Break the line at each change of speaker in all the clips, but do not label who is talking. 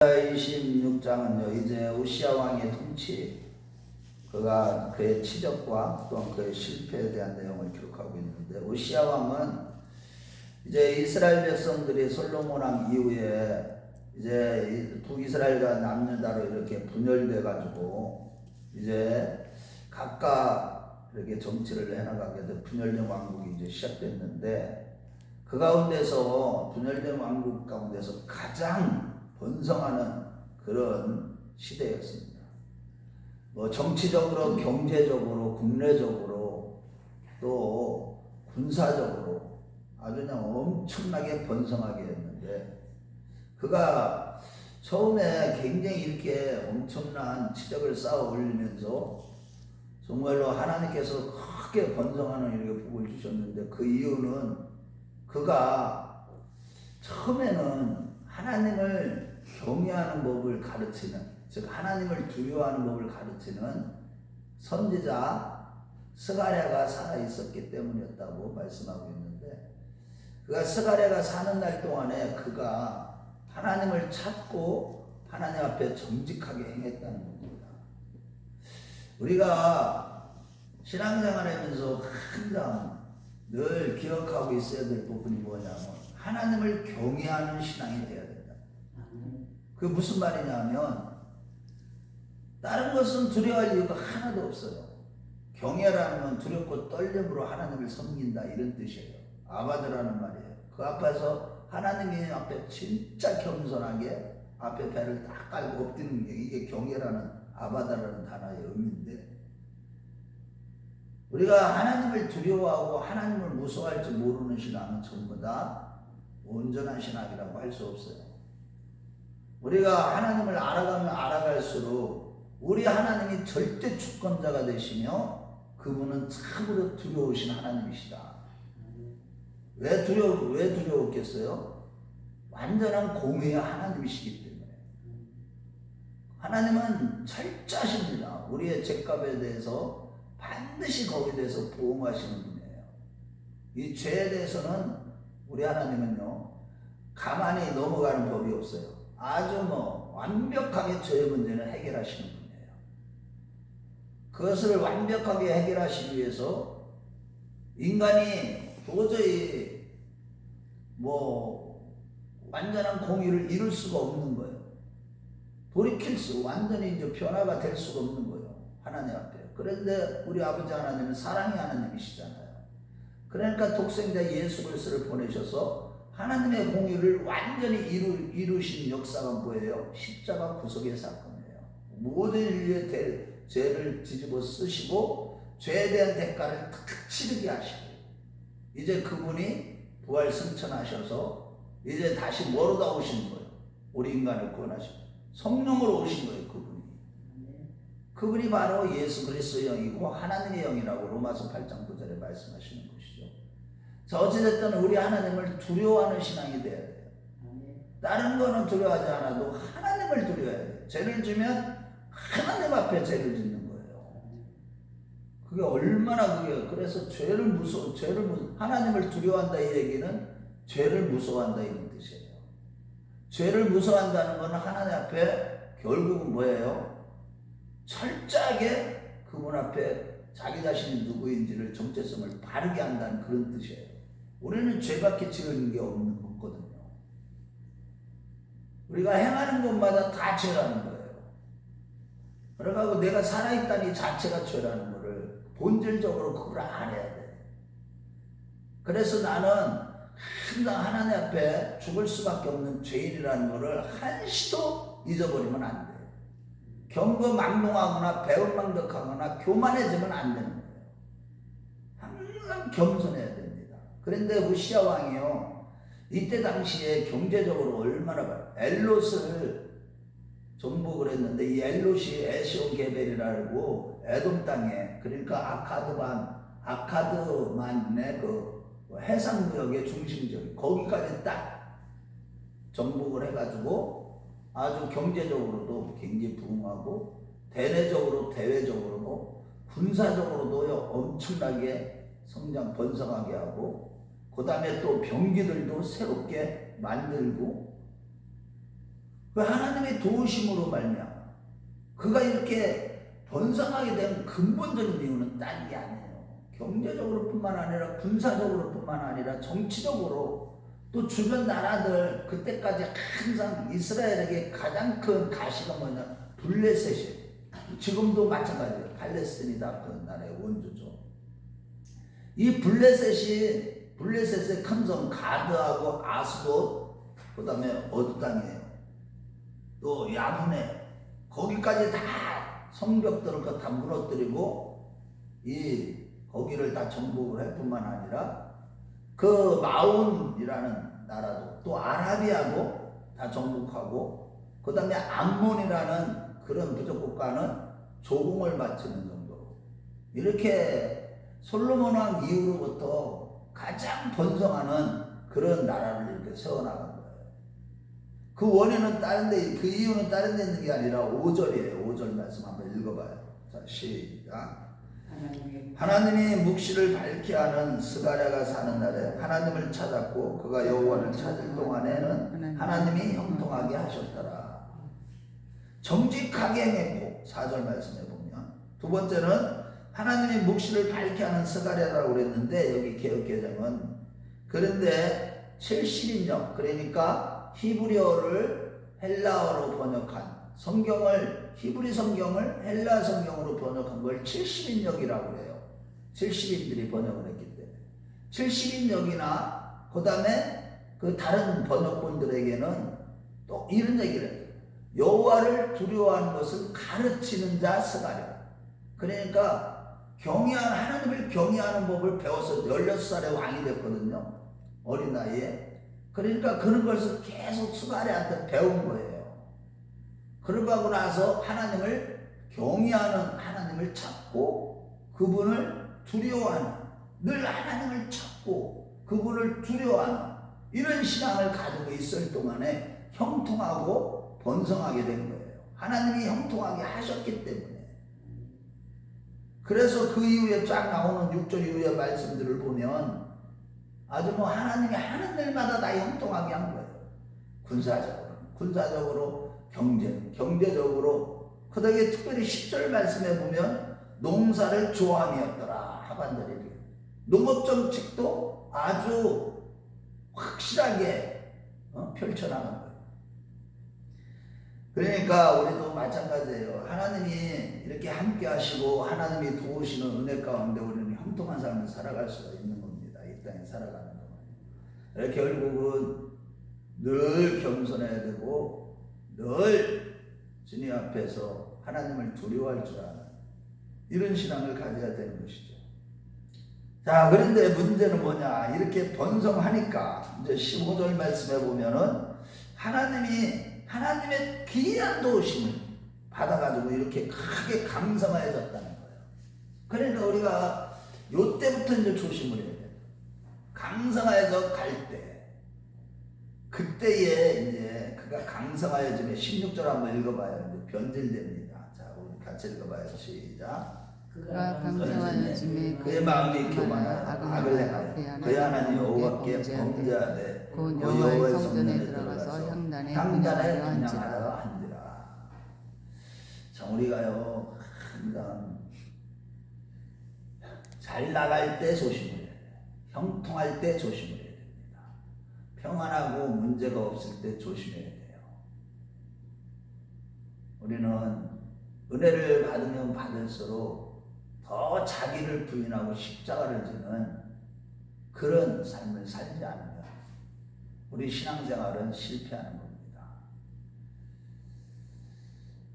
26장은요 이제 우시야 왕의 통치, 그가 그의 치적과 또한 그의 실패에 대한 내용을 기록하고 있는데, 우시야 왕은 이제 이스라엘 백성들이 솔로몬 왕 이후에 이제 북이스라엘과 남유다로 이렇게 분열돼 가지고 이제 각각 이렇게 정치를 해나가게 돼 분열된 왕국이 이제 시작됐는데, 그 가운데서 분열된 왕국 가운데서 가장 번성하는 그런 시대였습니다. 뭐 정치적으로, 경제적으로, 국내적으로, 또 군사적으로 아주 그냥 엄청나게 번성하게 했는데, 그가 처음에 굉장히 이렇게 엄청난 치적을 쌓아 올리면서 정말로 하나님께서 크게 번성하는 이렇게 복을 주셨는데, 그 이유는 그가 처음에는 하나님을 경외하는 법을 가르치는, 즉 하나님을 두려워하는 법을 가르치는 선지자 스가랴가 살아 있었기 때문이었다고 말씀하고 있는데, 그가 스가랴가 사는 날 동안에 그가 하나님을 찾고 하나님 앞에 정직하게 행했다는 겁니다. 우리가 신앙생활 하면서 항상 늘 기억하고 있어야 될 부분이 뭐냐면, 하나님을 경외하는 신앙이 되어야 된다. 그게 무슨 말이냐면, 다른 것은 두려워할 이유가 하나도 없어요. 경외라는 건 두렵고 떨림으로 하나님을 섬긴다, 이런 뜻이에요. 아바드라는 말이에요. 그 앞에서 하나님 앞에 진짜 겸손하게 앞에 배를 딱 깔고 엎드리는 게, 이게 경외라는, 아바다라는 단어의 의미인데, 우리가 하나님을 두려워하고 하나님을 무서워할 줄 모르는 신앙은 전부 다 온전한 신앙이라고 할 수 없어요. 우리가 하나님을 알아가면 알아갈수록 우리 하나님이 절대 주권자가 되시며 그분은 참으로 두려우신 하나님이시다. 왜 두려웠겠어요? 완전한 공의의 하나님이시기 때문에. 하나님은 철저하십니다. 우리의 죄값에 대해서 반드시 거기에 대해서 보응하시는 분이에요. 이 죄에 대해서는 우리 하나님은요 가만히 넘어가는 법이 없어요. 아주 완벽하게 죄의 문제는 해결하시는 분이에요. 그것을 완벽하게 해결하시기 위해서 인간이 도저히 완전한 공의를 이룰 수가 없는 거예요. 완전히 이제 변화가 될 수가 없는 거예요, 하나님 앞에. 그런데 우리 아버지 하나님은 사랑의 하나님이시잖아요. 그러니까 독생자 예수 그리스도를 보내셔서 하나님의 공의를 완전히 이루신 역사가 뭐예요? 십자가 구속의 사건이에요. 모든 인류의 죄를 뒤집어 쓰시고 죄에 대한 대가를 탁 치르게 하시고, 이제 그분이 부활 승천하셔서 이제 다시 뭐로다 오신 거예요? 우리 인간을 구원하시고 성령으로 오신 거예요. 그분이 바로 예수 그리스도의 영이고 하나님의 영이라고 로마서 8장 9절에 말씀하시는 것이죠. 자, 어찌됐든 우리 하나님을 두려워하는 신앙이 돼야 돼요. 다른 거는 두려워하지 않아도 하나님을 두려워해야 돼요. 죄를 지면 하나님 앞에 죄를 짓는 거예요. 그게 얼마나 그래서 하나님을 두려워한다 이 얘기는 죄를 무서워한다 이런 뜻이에요. 죄를 무서워한다는 것은 하나님 앞에 결국은 뭐예요? 철저하게 그분 앞에 자기 자신이 누구인지를 정체성을 바르게 한다는 그런 뜻이에요. 우리는 죄밖에 지은 게 없거든요. 우리가 행하는 것마다 다 죄라는 거예요. 그러니까 내가 살아있다는 이 자체가 죄라는 거를 본질적으로 그걸 알아야 돼. 그래서 나는 항상 하나님 앞에 죽을 수밖에 없는 죄인이라는 거를 한시도 잊어버리면 안 돼. 경거망동하거나 배은망덕하거나 교만해지면 안 되는 거예요. 항상 겸손해야 됩니다. 그런데 우시야 왕이요, 이때 당시에 경제적으로 얼마나 엘롯을 정복을 했는데, 이 엘롯이 에시온 게벨이라고 에돔 땅에, 그러니까 아카드만의 그 해상무역의 중심지, 거기까지 딱 정복을 해가지고 아주 경제적으로도 굉장히 부흥하고, 대외적으로도 군사적으로도 엄청나게 번성하게 하고, 그 다음에 또 병기들도 새롭게 만들고, 그 하나님의 도우심으로 말미암아 그가 이렇게 번성하게 된 근본적인 이유는 딴 게 아니에요. 경제적으로뿐만 아니라 군사적으로뿐만 아니라 정치적으로 또 주변 나라들 그때까지 항상 이스라엘에게 가장 큰 가시가 뭐냐 블레셋이에요. 지금도 마찬가지예요. 팔레스틴이 다 그 나라의 원조죠. 이 블레셋의 큰 성 가드하고 아스돗 그 다음에 어디 땅이에요. 또 야분에 거기까지 다 성벽들을 다 무너뜨리고 거기를 다 정복을 할 뿐만 아니라 그 마온이라는 나라도 또 아라비아도 다 정복하고 그 다음에 암몬이라는 그런 부족 국가는 조공을 바치는 정도로 이렇게 솔로몬 왕 이후로부터 가장 번성하는 그런 나라를 이렇게 세워나간 거예요. 그 원인은 다른데, 그 이유는 다른 데 있는 게 아니라 5절이에요. 5절 말씀 한번 읽어봐요. 자, 시작. 하나님이 묵시를 밝게 하는 스가랴가 사는 날에 하나님을 찾았고 그가 여호와를 찾을 동안에는 하나님이 형통하게 하셨더라. 정직하게 행했고 4절 말씀에 보면 두 번째는 하나님이 묵시를 밝게 하는 스가랴라고 그랬는데 여기 개역개정은 그런데 70인역 그러니까 히브리어를 헬라어로 번역한 성경을 히브리 성경을 헬라 성경으로 번역한 걸 70인역이라고 그래요. 70인들이 번역을 했기 때문에 70인역이나 그 다음에 그 다른 번역본들에게는 또 이런 얘기를 해요. 여호와를 두려워하는 것을 가르치는 자 스가랴. 그러니까 하나님을 경외하는 법을 배워서 16살에 왕이 됐거든요. 어린 나이에. 그러니까 그런 것을 계속 스가랴한테 배운 거예요. 그러고 하고 나서 하나님을 경외하는 하나님을 찾고 그분을 두려워하는 늘 하나님을 찾고 그분을 두려워하는 이런 신앙을 가지고 있을 동안에 형통하고 번성하게 된 거예요. 하나님이 형통하게 하셨기 때문에. 그래서 그 이후에 쫙 나오는 6절 이후의 말씀들을 보면 아주 하나님이 하는 일마다 다 형통하게 한 거예요. 군사적으로 경제적으로 그 다음에 특별히 10절 말씀에 보면 농사를 좋아함이었더라. 하반절에 농업정책도 아주 확실하게 펼쳐나간 거예요. 그러니까 우리도 마찬가지예요. 하나님이 이렇게 함께 하시고 하나님이 도우시는 은혜 가운데 우리는 형통한 삶을 살아갈 수가 있는 겁니다. 이 땅에 살아가는 동안. 결국은 늘 겸손해야 되고 늘 주님 앞에서 하나님을 두려워할 줄 아는 이런 신앙을 가져야 되는 것이죠. 자, 그런데 문제는 뭐냐? 이렇게 번성하니까 이제 15절 말씀에 보면은 하나님의 귀한 도우심을 받아가지고 이렇게 크게 강성해졌다는 거예요. 그러니까 우리가 요때부터 이제 조심을 해야 돼요. 강성해져 갈 때, 그때에 이제 그가 강성하여짐에 16절 한번 읽어봐요. 이제 변질됩니다. 자, 우리 같이 읽어봐요. 시작.
그가 강성하여짐에
그의 마음이 교만하여 악을 행하여 그의 하나님 여호와께 범죄하되 그 여호와의 성전에 들어가서 향단에 분향하려 한지라. 자, 우리가요 항상 잘 나갈 때 조심을 해야 돼요. 형통할 때 조심을 해야 됩니다. 평안하고 문제가 없을 때 조심해야 돼요. 우리는 은혜를 받으면 받을수록 더 자기를 부인하고 십자가를 지는 그런 삶을 살지 않으면 우리 신앙생활은 실패하는 겁니다.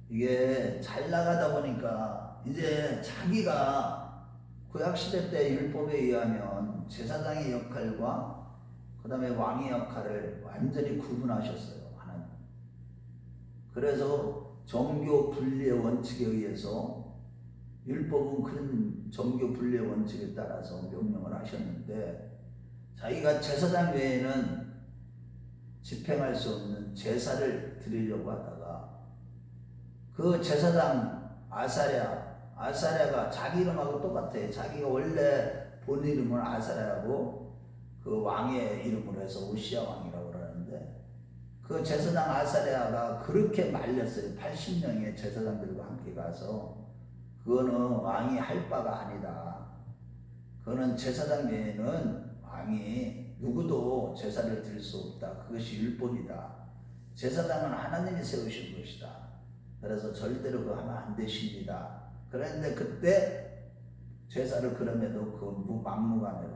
이게 잘 나가다 보니까 이제 자기가 구약시대 때 율법에 의하면 제사장의 역할과 그 다음에 왕의 역할을 완전히 구분하셨어요. 하나님. 그래서 정교 분리의 원칙에 의해서 율법은 그런 정교 분리의 원칙에 따라서 명령을 하셨는데 자기가 제사장 외에는 집행할 수 없는 제사를 드리려고 하다가 그 제사장 아사랴가 자기 이름하고 똑같아요. 자기가 원래 본 이름은 아사랴고 그 왕의 이름으로 해서 우시야 왕이라고 그러는데 그 제사장 아사랴가 그렇게 말렸어요. 80명의 제사장들과 함께 가서 그거는 왕이 할 바가 아니다. 그거는 제사장 외에는 왕이 누구도 제사를 드릴 수 없다. 그것이 율법이다. 제사장은 하나님이 세우신 것이다. 그래서 절대로 그거 하면 안 되십니다. 그런데 그때 제사를 그럼에도 그 막무가내로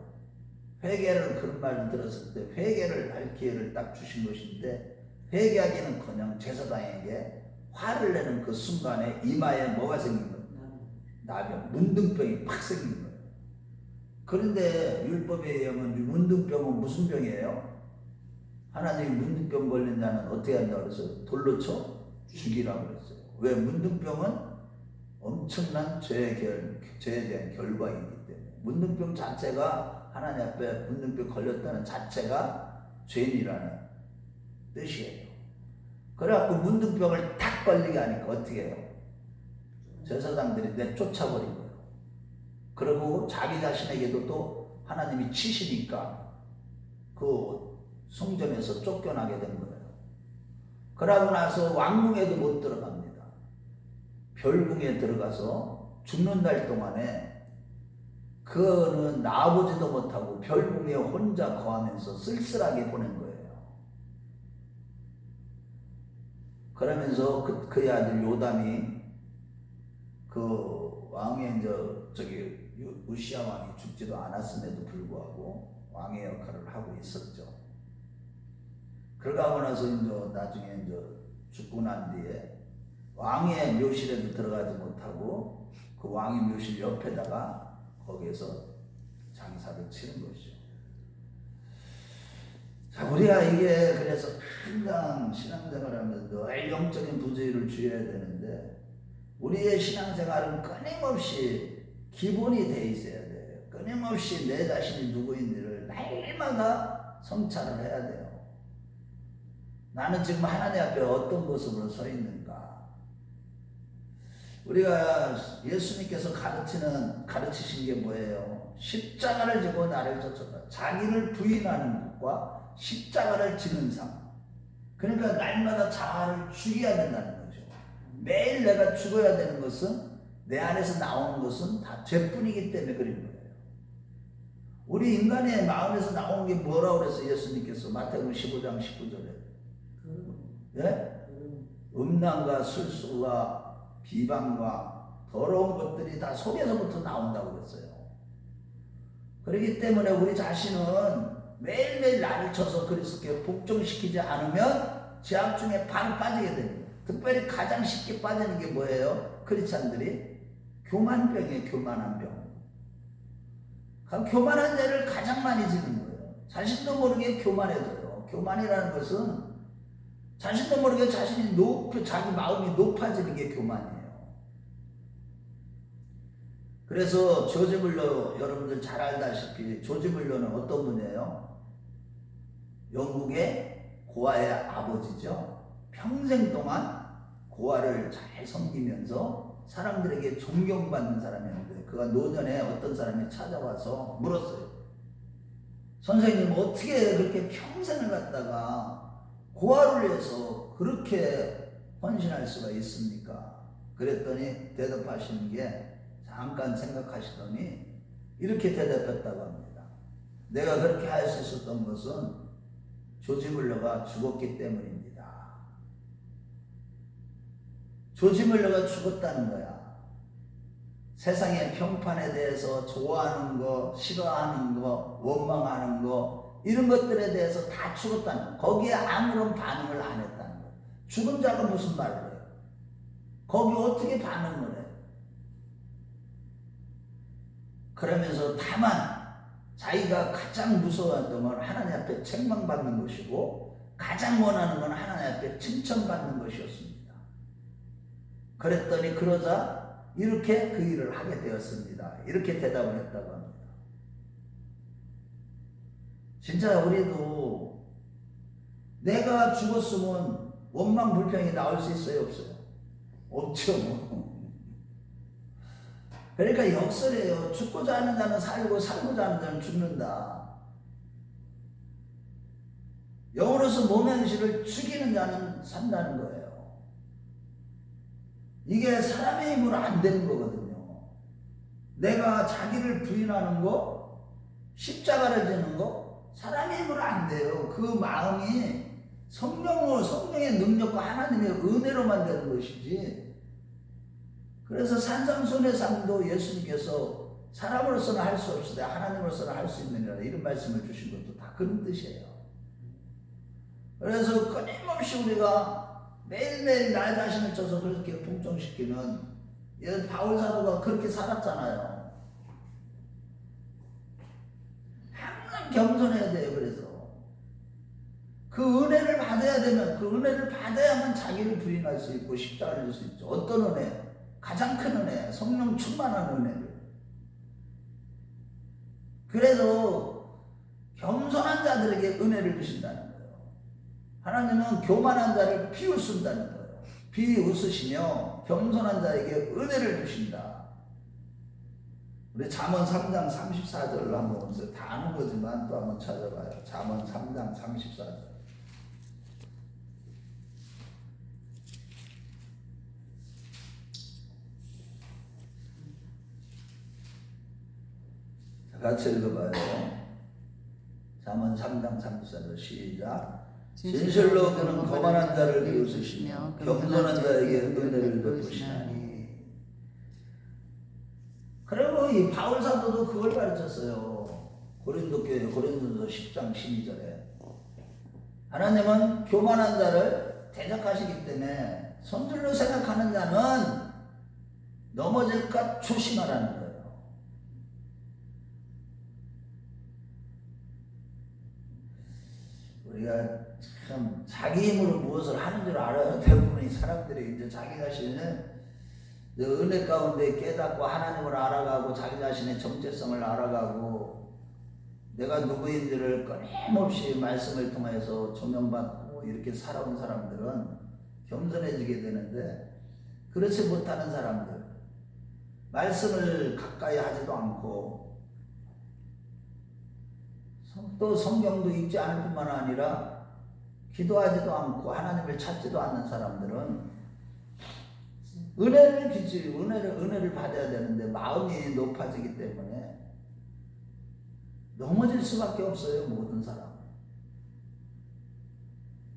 회개를 그런 말을 들었을 때 회개를 할 기회를 딱 주신 것인데 회개하기는커녕 제사장에게 화를 내는 그 순간에 이마에 뭐가 생긴 거예요? 나병, 문둥병이 팍 생긴 거예요. 그런데 율법에 의하면 문둥병은 무슨 병이에요? 하나님이 문둥병 걸린 자는 어떻게 한다고 그랬어요? 돌로 쳐 죽이라고 그랬어요. 왜? 문둥병은 엄청난 죄에 대한 결과이기 때문에 문둥병 자체가 하나님 앞에 문둥병 걸렸다는 자체가 죄인이라는 뜻이에요. 그래갖고 문둥병을 탁 걸리게 하니까 어떻게 해요? 제사장들이 내쫓아버린 거예요. 그리고 자기 자신에게도 또 하나님이 치시니까 그 성전에서 쫓겨나게 된 거예요. 그러고 나서 왕궁에도 못 들어갑니다. 별궁에 들어가서 죽는 날 동안에 그는 나아보지도 못하고 별궁에 혼자 거하면서 쓸쓸하게 보낸 거예요. 그러면서 그의 아들 요담이 그 왕의 저기 우시야 왕이 죽지도 않았음에도 불구하고 왕의 역할을 하고 있었죠. 그러고 나서 나중에 죽고 난 뒤에 왕의 묘실에도 들어가지 못하고 그 왕의 묘실 옆에다가 거기에서 장사를 치는 것이죠. 자, 우리가 이게 그래서 항상 신앙생활하면서 늘 영적인 부조리를 주어야 되는데 우리의 신앙생활은 끊임없이 기본이 돼 있어야 돼요. 끊임없이 내 자신이 누구인지를 날마다 성찰을 해야 돼요. 나는 지금 하나님 앞에 어떤 모습으로 서 있는가? 우리가 예수님께서 가르치신 게 뭐예요? 십자가를 지고 나를 쫓아라. 자기를 부인하는 것과 십자가를 지는 삶. 그러니까 날마다 자아를 죽여야 된다는 거죠. 매일 내가 죽어야 되는 것은 내 안에서 나오는 것은 다 죄뿐이기 때문에 그런 거예요. 우리 인간의 마음에서 나오는 게 뭐라고 그랬어요? 예수님께서 마태복음 15장 19절에 예? 음란과 술수와 비방과 더러운 것들이 다 속에서부터 나온다고 그랬어요. 그렇기 때문에 우리 자신은 매일매일 나를 쳐서 그리스도께 복종시키지 않으면 죄악 중에 바로 빠지게 됩니다. 특별히 가장 쉽게 빠지는 게 뭐예요? 크리스찬들이 교만병이에요. 교만한 병. 교만한 죄를 가장 많이 지는 거예요. 자신도 모르게 교만해져요. 교만이라는 것은 자신도 모르게 자기 마음이 높아지는 게 교만이에요. 그래서 조지 물러, 여러분들 잘 알다시피 조지 물러는 어떤 분이에요? 영국의 고아의 아버지죠. 평생 동안 고아를 잘 섬기면서 사람들에게 존경받는 사람이었는데 그가 노년에 어떤 사람이 찾아와서 물었어요. 선생님, 어떻게 그렇게 평생을 갖다가 고아를 위해서 그렇게 헌신할 수가 있습니까? 그랬더니 대답하시는 게 잠깐 생각하시더니 이렇게 대답했다고 합니다. 내가 그렇게 할 수 있었던 것은 조지 물러가 죽었기 때문입니다. 조지 물러가 죽었다는 거야. 세상의 평판에 대해서 좋아하는 거, 싫어하는 거, 원망하는 거 이런 것들에 대해서 다 죽었다는 거. 거기에 아무런 반응을 안 했다는 거. 죽은 자가 무슨 말을 해요? 거기 어떻게 반응을 해? 그러면서 다만 자기가 가장 무서워했던 건 하나님 앞에 책망받는 것이고 가장 원하는 건 하나님 앞에 칭찬받는 것이었습니다. 그랬더니 그러자 이렇게 그 일을 하게 되었습니다. 이렇게 대답을 했다고 합니다. 진짜 우리도 내가 죽었으면 원망 불평이 나올 수 있어요? 없어요? 없죠. 그러니까 역설이에요. 죽고자 하는 자는 살고 살고자 하는 자는 죽는다. 영으로서 모면시를 죽이는 자는 산다는 거예요. 이게 사람의 힘으로 안 되는 거거든요. 내가 자기를 부인하는 거, 십자가를 지는 거, 사람의 힘으로 안 돼요. 그 마음이 성령의 능력과 하나님의 은혜로만 되는 것이지. 그래서 산상순의 삶도 예수님께서 사람으로서는 할 수 없으되 하나님으로서는 할 수 있느니라 이런 말씀을 주신 것도 다 그런 뜻이에요. 그래서 끊임없이 우리가 매일매일 나 자신을 쳐서 그렇게 동정시키는 바울 사도가 그렇게 살았잖아요. 항상 겸손해야 돼요. 그래서 그 은혜를 받아야 되면 그 은혜를 받아야만 자기를 부인할 수 있고 십자가를 질 수 있죠. 어떤 은혜? 가장 큰 은혜, 성령 충만한 은혜를. 그래서 겸손한 자들에게 은혜를 주신다는 거예요. 하나님은 교만한 자를 비웃는다는 거예요. 비웃으시며 겸손한 자에게 은혜를 주신다. 우리 잠언 3장 34절을 한번 보세요. 다 아는 거지만 또 한번 찾아봐요. 잠언 3장 34절. 같이 읽어봐요. 잠언 3장 34절 시작. 진실로 그는 거만한 자를 비웃으시며 겸손한 자에게 은혜를 베푸시나니. 그리고 이 바울 사도도 그걸 가르쳤어요. 고린도 교회 고린도서 10장 12절에 하나님은 교만한 자를 대적하시기 때문에 선줄로 생각하는 자는 넘어질까 조심하라는 거예요. 우리가 참 자기 힘으로 무엇을 하는 줄 알아요. 대부분의 사람들이 이제 자기 자신을 은혜 가운데 깨닫고 하나님을 알아가고 자기 자신의 정체성을 알아가고 내가 누구인지를 끊임없이 말씀을 통해서 조명받고 이렇게 살아온 사람들은 겸손해지게 되는데, 그렇지 못하는 사람들 말씀을 가까이 하지도 않고 또 성경도 읽지 않을 뿐만 아니라 기도하지도 않고 하나님을 찾지도 않는 사람들은 은혜를 비지 은혜를 받아야 되는데 마음이 높아지기 때문에 넘어질 수밖에 없어요. 모든 사람.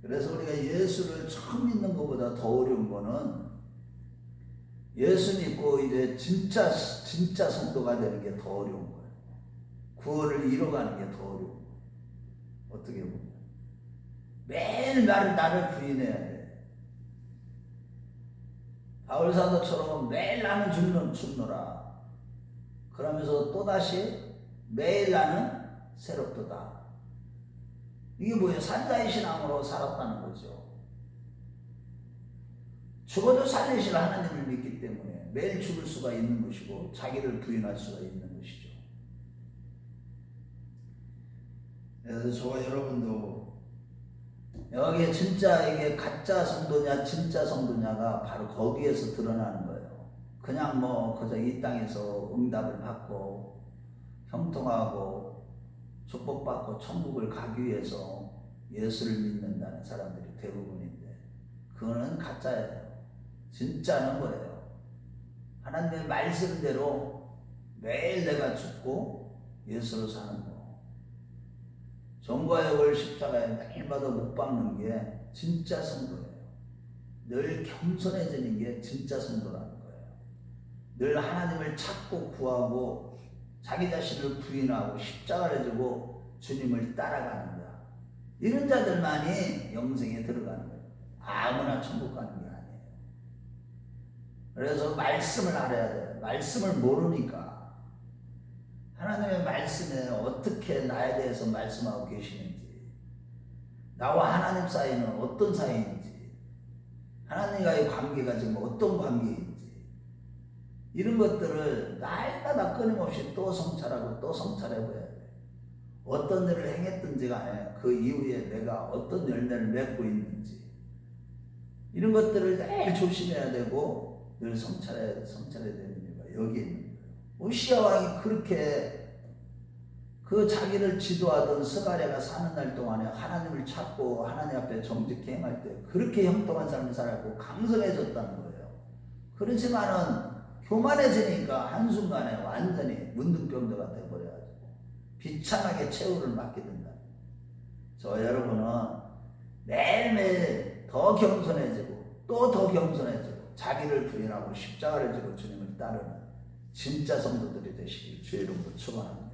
그래서 우리가 예수를 처음 믿는 것보다 더 어려운 거는 예수 믿고 이제 진짜 성도가 되는 게 더 어려운 거예요. 구원을 이뤄가는 게 더 어려운 거예요. 어떻게 보면 매일 나를 부인해야 돼. 바울 사도처럼 매일 나는 죽노라. 그러면서 또다시 매일 나는 새롭도다. 이게 뭐예요? 산자의 신앙으로 살았다는 거죠. 죽어도 살리실 하나님을 믿기 때문에 매일 죽을 수가 있는 것이고 자기를 부인할 수가 있는 것이죠. 그래서 저와 여러분도 여기에 진짜 이게 가짜 성도냐 진짜 성도냐가 바로 거기에서 드러나는 거예요. 그냥 뭐 그저 이 땅에서 응답을 받고 형통하고 축복받고 천국을 가기 위해서 예수를 믿는다는 사람들이 대부분인데 그거는 가짜예요. 진짜는 거예요. 하나님의 말씀대로 매일 내가 죽고 예수로 사는 거. 정과 역을 십자가에 매일마다 못 박는 게 진짜 성도예요. 늘 겸손해지는 게 진짜 성도라는 거예요. 늘 하나님을 찾고 구하고 자기 자신을 부인하고 십자가를 지고 주님을 따라가는 자. 이런 자들만이 영생에 들어가는 거예요. 아무나 천국 가는 게 아니에요. 그래서 말씀을 알아야 돼요. 말씀을 모르니까 하나님의 말씀에 어떻게 나에 대해서 말씀하고 계시는지, 나와 하나님 사이는 어떤 사이인지, 하나님과의 관계가 지금 어떤 관계인지, 이런 것들을 날마다 끊임없이 또 성찰하고 또 성찰해봐야 돼. 어떤 일을 행했든지 간에 그 이후에 내가 어떤 열매를 맺고 있는지, 이런 것들을 늘 조심해야 되고 늘 성찰해야 되는 이유가 여기에 있는 거예요. 오시아 왕이 그렇게 그 자기를 지도하던 스가랴가 사는 날 동안에 하나님을 찾고 하나님 앞에 정직히 행할 때 그렇게 형통한 삶을 살았고 강성해졌다는 거예요. 그렇지만은 교만해지니까 한순간에 완전히 문둥병자가 돼버려가지고 비참하게 최후를 맞게 된다. 저 여러분은 매일매일 더 겸손해지고 또 더 겸손해지고 자기를 부인하고 십자가를 지고 주님을 따르는 진짜 성도들이 되시길 주의 이름으로 축원합니다.